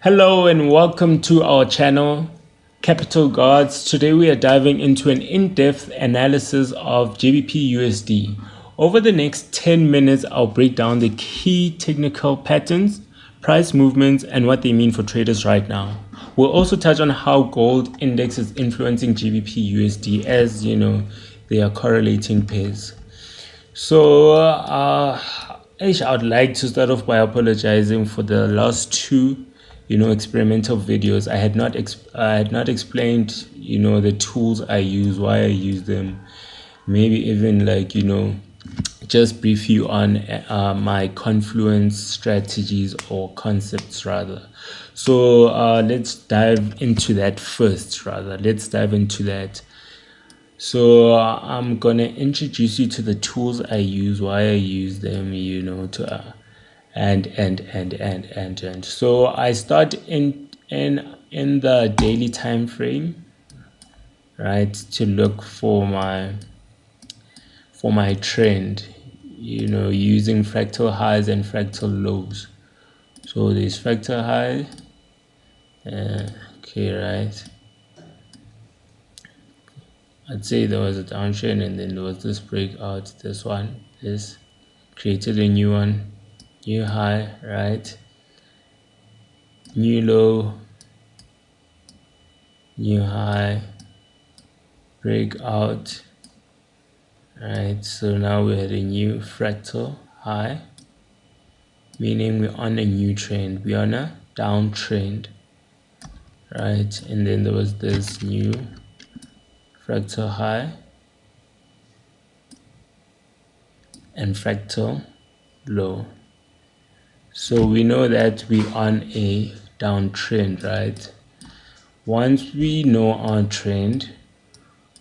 Hello and welcome to our channel, Capital Guards. Today we are diving into an in-depth analysis of GBPUSD. Over the next 10 minutes, I'll break down the key technical patterns, price movements, and what they mean for traders right now. We'll also touch on how gold index is influencing GBPUSD, as you know, they are correlating pairs. So, I would like to start off by apologizing for the last two, experimental videos. I had not explained, the tools I use, why I use them, maybe even just brief you on my confluence strategies or concepts rather. So let's dive into that first. So I'm gonna introduce you to the tools I use, why I use them, and. So I start in the daily time frame, right, to look for my trend, using fractal highs and fractal lows. So there's fractal high, okay, right. I'd say there was a downtrend and then there was this breakout. This created a new one, new high, right? New low, new high, breakout, right? So now we had a new fractal high, meaning we're on a new trend. We're on a downtrend, right? And then there was this new fractal high and fractal low. So we know that we're on a downtrend, right? Once we know our trend,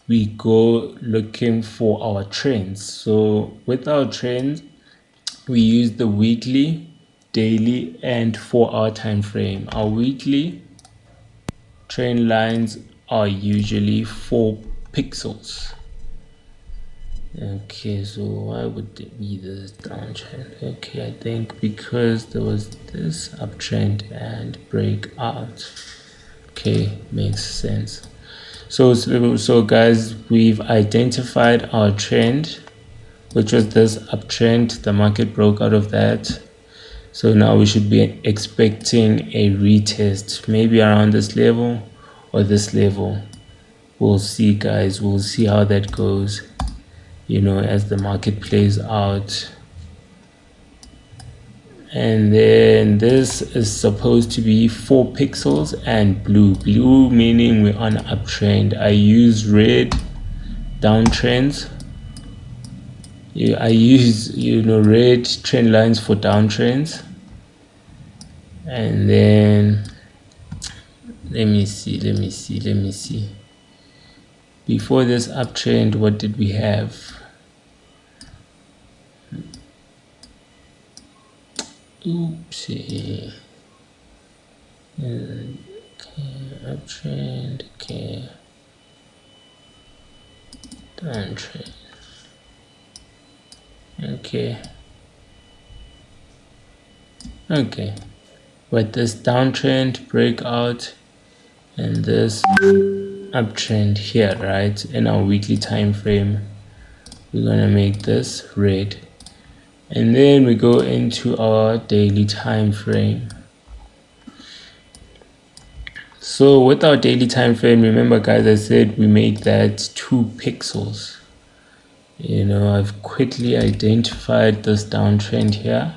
we go looking for our trends. So with our trends, we use the weekly, daily, and 4-hour time frame. Our weekly trend lines are usually 4 pixels. Okay, so why would it be this downtrend? Okay, I think because there was this uptrend and breakout. Okay, makes sense. So guys, we've identified our trend, which was this uptrend. The market broke out of that. So now we should be expecting a retest, maybe around this level or this level. We'll see, guys. We'll see how that goes, as the market plays out. And then this is supposed to be 4 pixels and blue meaning we're on uptrend. I use red downtrends. I use red trend lines for downtrends. And then let me see. Before this uptrend, what did we have? Oopsie. Okay, uptrend, okay. Downtrend. Okay. With this downtrend breakout and this uptrend here, right, in our weekly time frame, we're gonna make this red. And then we go into our daily time frame. So with our daily time frame, remember guys, I said we make that 2 pixels. I've quickly identified this downtrend here.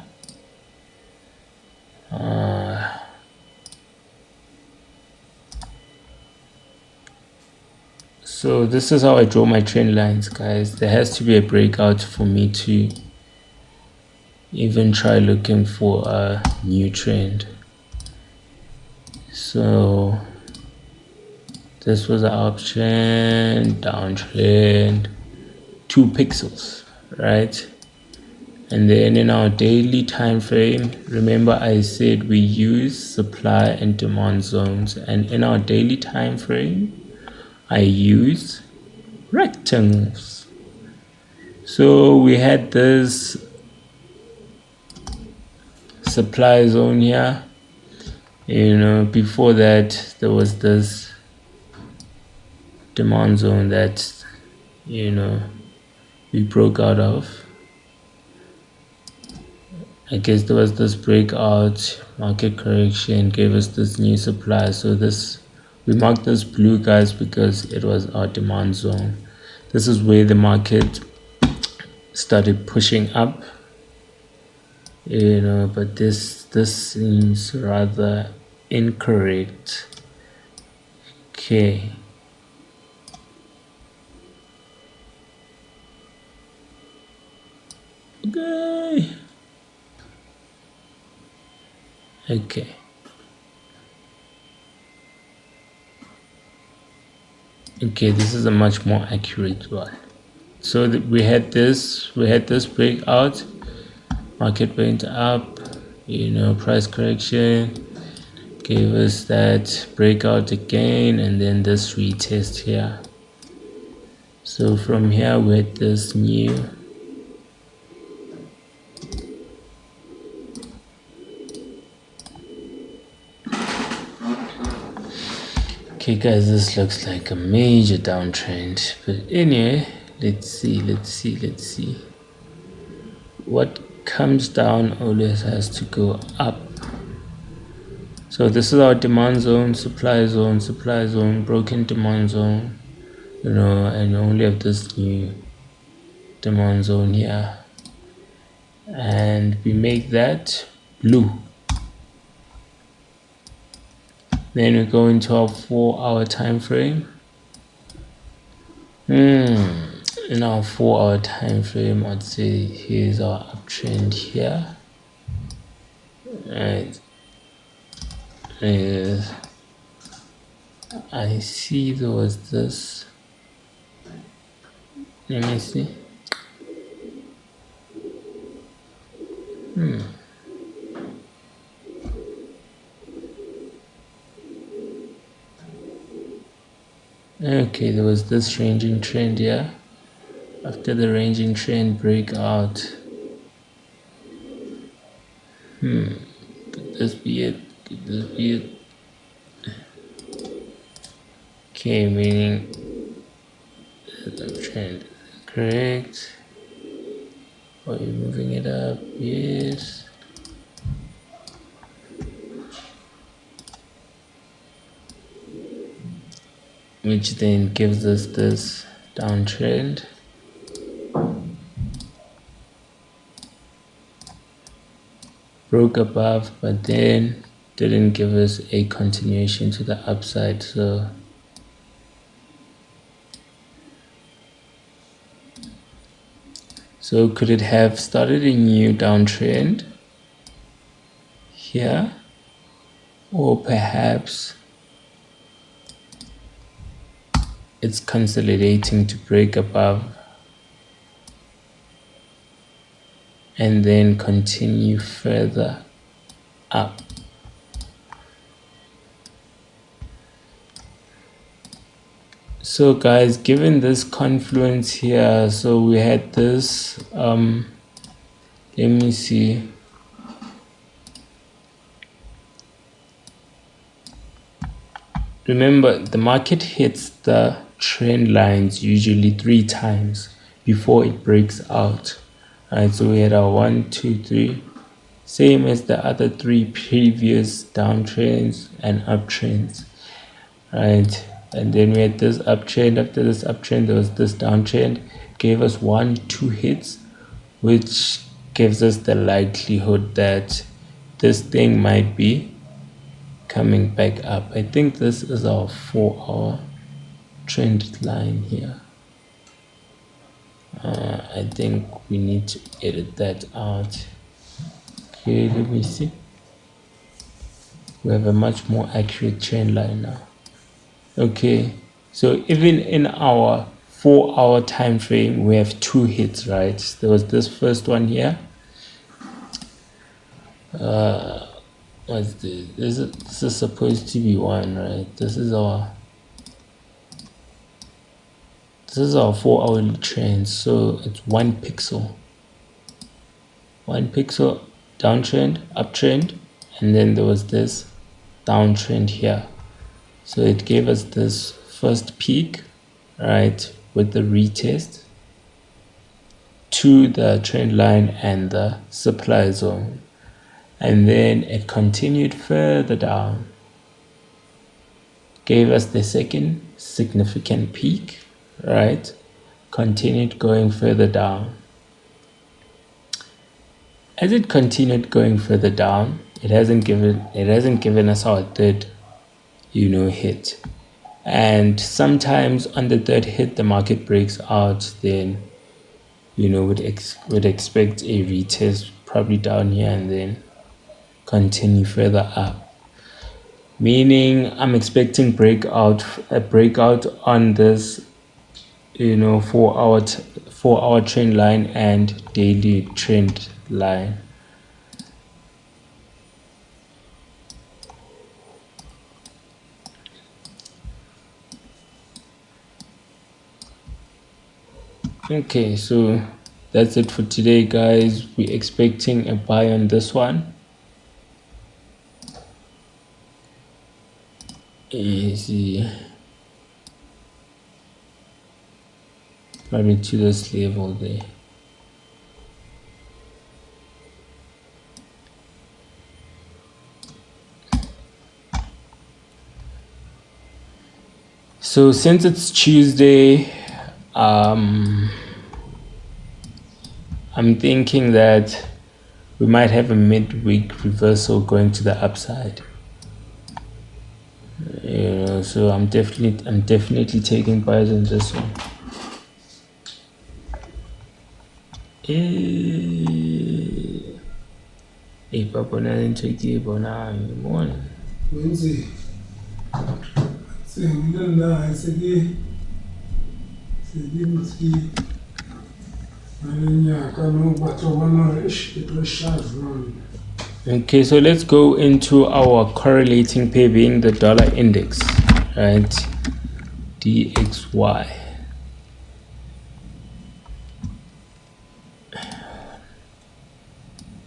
So this is how I draw my trend lines, guys. There has to be a breakout for me to even try looking for a new trend. So this was an uptrend, downtrend, 2 pixels, right? And then in our daily time frame, remember I said we use supply and demand zones, and in our daily time frame I use rectangles. So we had this supply zone here, Before that there was this demand zone that we broke out of. I guess there was this breakout, market correction gave us this new supply. So we marked this blue, guys, because it was our demand zone. This is where the market started pushing up, but this seems rather incorrect. Okay. Okay. Okay, this is a much more accurate one. So we had this breakout, market went up, price correction gave us that breakout again, and then this retest here. So from here we had this new okay, guys, this looks like a major downtrend, but anyway, let's see what comes down always has to go up. So this is our demand zone, supply zone, broken demand zone, and you only have this new demand zone here, and we make that blue. Then we go into our 4-hour time frame. In our 4-hour time frame, I'd say here's our uptrend here. Right. I see there was this. Let me see. Okay, there was this ranging trend here. After the ranging trend breakout, could this be it? Okay, meaning the trend correct. Are you moving it up? Yes. Which then gives us this downtrend. Broke above, but then didn't give us a continuation to the upside. So could it have started a new downtrend here, or perhaps it's consolidating to break above and then continue further up? So guys, given this confluence here, so we had this let me see. Remember, the market hits the trend lines usually 3 times before it breaks out. Right, so we had our 1, 2, 3, same as the other 3 previous downtrends and uptrends, right? And then we had this uptrend. After this uptrend, there was this downtrend, gave us 1, 2 hits, which gives us the likelihood that this thing might be coming back up. I think this is our 4-hour trend line here. I think we need to edit that out. Okay, let me see. We have a much more accurate trend line now. Okay, so even in our 4-hour time frame, we have 2 hits, right? There was this first one here. What's this? This is supposed to be 1, right? This is our 4-hourly trend, so it's 1 pixel. 1 pixel downtrend, uptrend, and then there was this downtrend here. So it gave us this first peak, right, with the retest to the trend line and the supply zone, and then it continued further down, gave us the second significant peak, right, continued going further down. As it continued going further down, it hasn't given us our third hit, and sometimes on the third hit the market breaks out, then would expect a retest probably down here and then continue further up, meaning I'm expecting a breakout on this 4-hour trend line and daily trend line. Okay, so that's it for today, guys. We're expecting a buy on this one. Easy, probably to this level there. So since it's Tuesday, I'm thinking that we might have a midweek reversal going to the upside. So I'm definitely taking buys on this one. Papa na into give na morning. Wednesday. Saying no, I said, okay, so let's go into our correlating pair being the dollar index, right? DXY.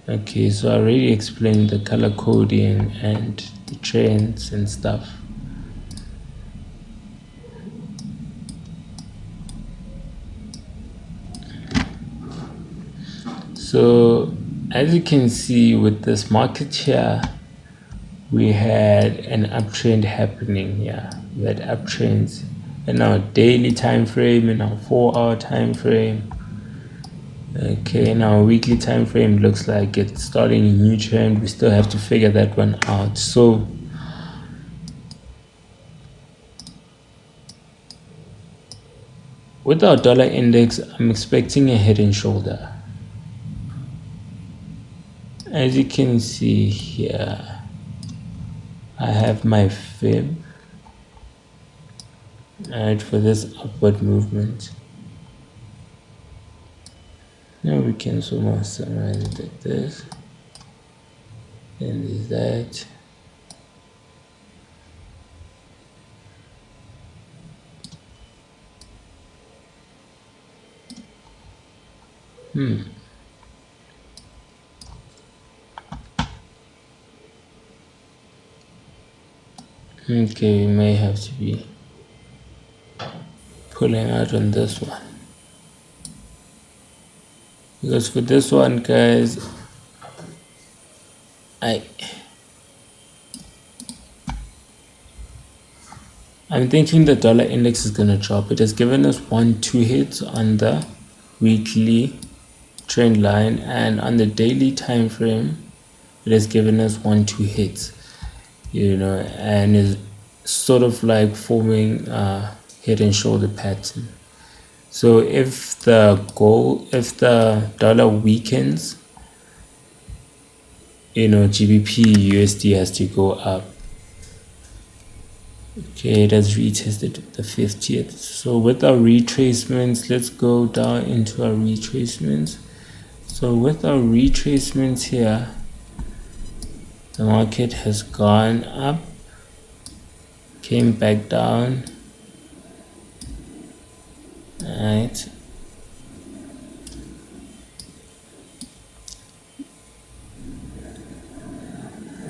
Okay, so I already explained the color coding and the trends and stuff. So as you can see with this market here, we had an uptrend happening here. We had uptrends in our daily time frame, in our 4-hour time frame. Okay, in our weekly time frame, looks like it's starting a new trend. We still have to figure that one out. So with our dollar index, I'm expecting a head and shoulder. As you can see here, I have my fib, right, for this upward movement. Now we can summarize it like this, and there's that. Okay, we may have to be pulling out on this one, because for this one, guys, I'm thinking the dollar index is gonna drop. It has given us 1-2 hits on the weekly trend line, and on the daily time frame it has given us 1-2 hits, and is sort of like forming a head and shoulder pattern. So if the dollar weakens, GBPUSD has to go up. Okay, it has retested the 50th. So with our retracements, let's go down into our retracements. So with our retracements here, the market has gone up, came back down, right,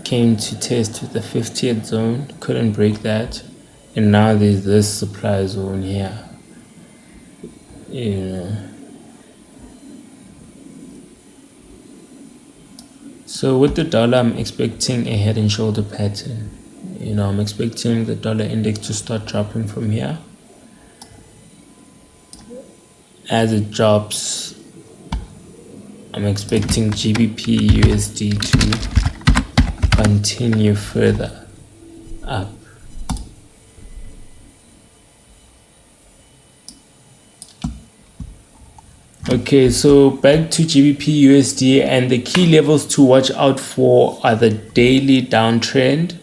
came to test with the 50th zone, couldn't break that, and now there's this supply zone here. So with the dollar, I'm expecting a head and shoulder pattern. I'm expecting the dollar index to start dropping from here. As it drops, I'm expecting GBPUSD to continue further up. Okay, so back to GBPUSD, and the key levels to watch out for are the daily downtrend.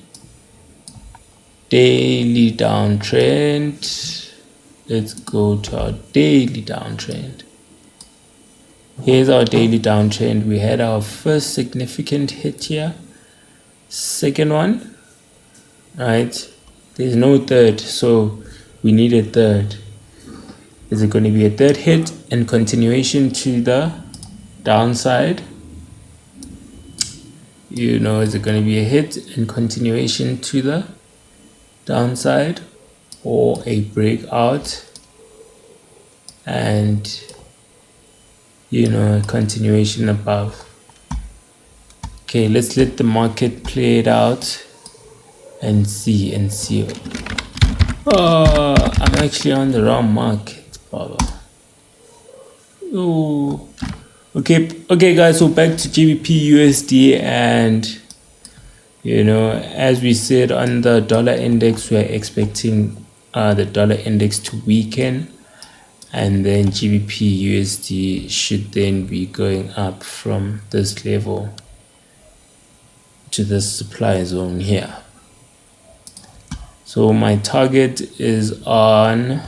Let's go to our daily downtrend. Here's our daily downtrend. We had our first significant hit here, second one, right? There's no third, so we need a third. Is it going to be a third hit and continuation to the downside? Is it going to be a hit and continuation to the downside, or a breakout and a continuation above? Okay, let's let the market play it out and see. Oh, I'm actually on the wrong market. Oh, okay guys, so back to GBPUSD, and as we said on the dollar index, we are expecting the dollar index to weaken, and then GBPUSD should then be going up from this level to this supply zone here. So my target is on,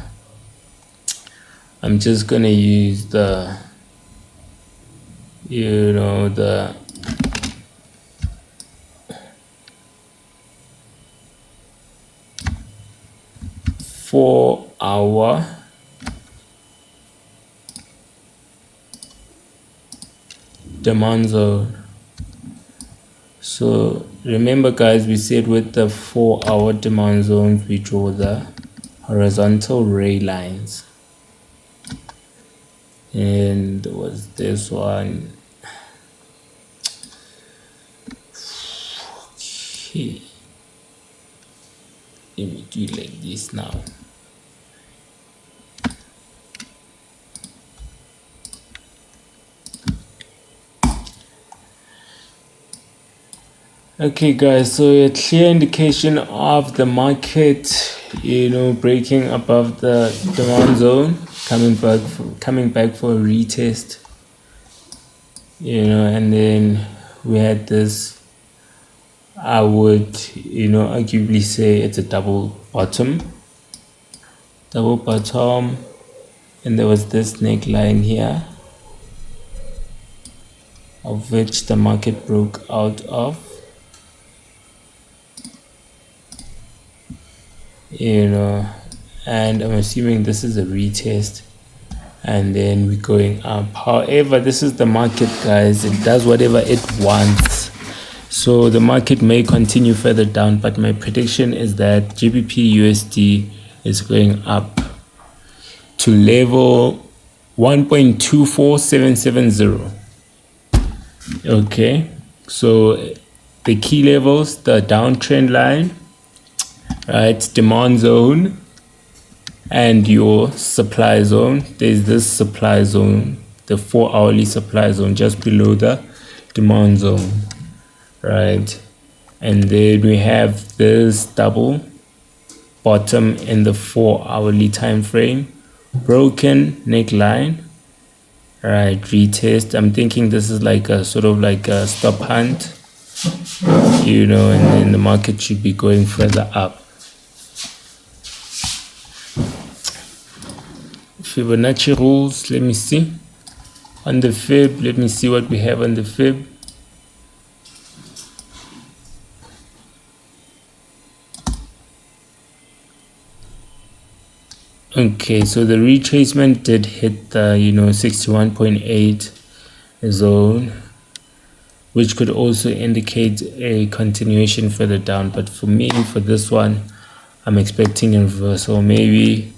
I'm just gonna use the the 4-hour demand zone. So remember guys, we said with the 4-hour demand zones we draw the horizontal ray lines, and there was this one. Okay, let me do it like this now. Okay guys, so a clear indication of the market breaking above the demand zone, coming back for a retest, and then we had this, I would arguably say it's a double bottom, and there was this neckline here, of which the market broke out of, and I'm assuming this is a retest, and then we're going up. However, this is the market guys, it does whatever it wants, so the market may continue further down, but my prediction is that GBPUSD is going up to level 1.24770. Okay, so the key levels, the downtrend line, right, demand zone, and your supply zone. There's this supply zone, the 4-hourly supply zone just below the demand zone, right? And then we have this double bottom in the 4-hourly time frame, broken neckline, right, retest. I'm thinking this is like a sort of like a stop hunt, and then the market should be going further up. Fibonacci rules, let me see on the fib, let me see what we have on the fib. Okay, so the retracement did hit the 61.8 zone, which could also indicate a continuation further down. But for me, for this one, I'm expecting a reversal, maybe,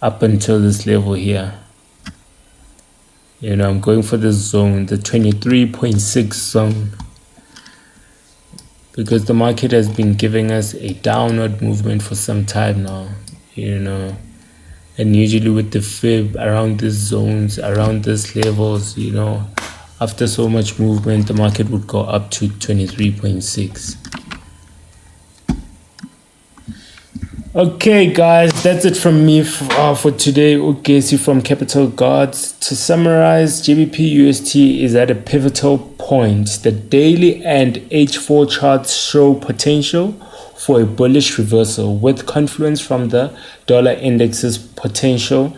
up until this level here. I'm going for this zone, the 23.6 zone, because the market has been giving us a downward movement for some time now, and usually with the fib around these zones, around these levels, after so much movement, the market would go up to 23.6. Okay, guys, that's it from me for today. Ugesi from Capital Guards. To summarize, GBPUSD is at a pivotal point. The daily and H4 charts show potential for a bullish reversal, with confluence from the dollar index's potential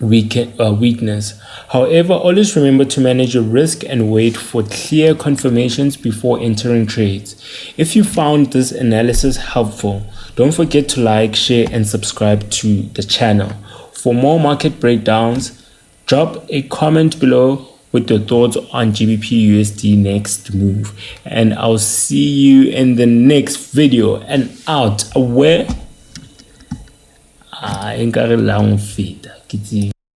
weakness. However, always remember to manage your risk and wait for clear confirmations before entering trades. If you found this analysis helpful, don't forget to like, share, and subscribe to the channel. For more market breakdowns, drop a comment below with your thoughts on GBPUSD next move. And I'll see you in the next video. And out. Where? Nkare la go feta.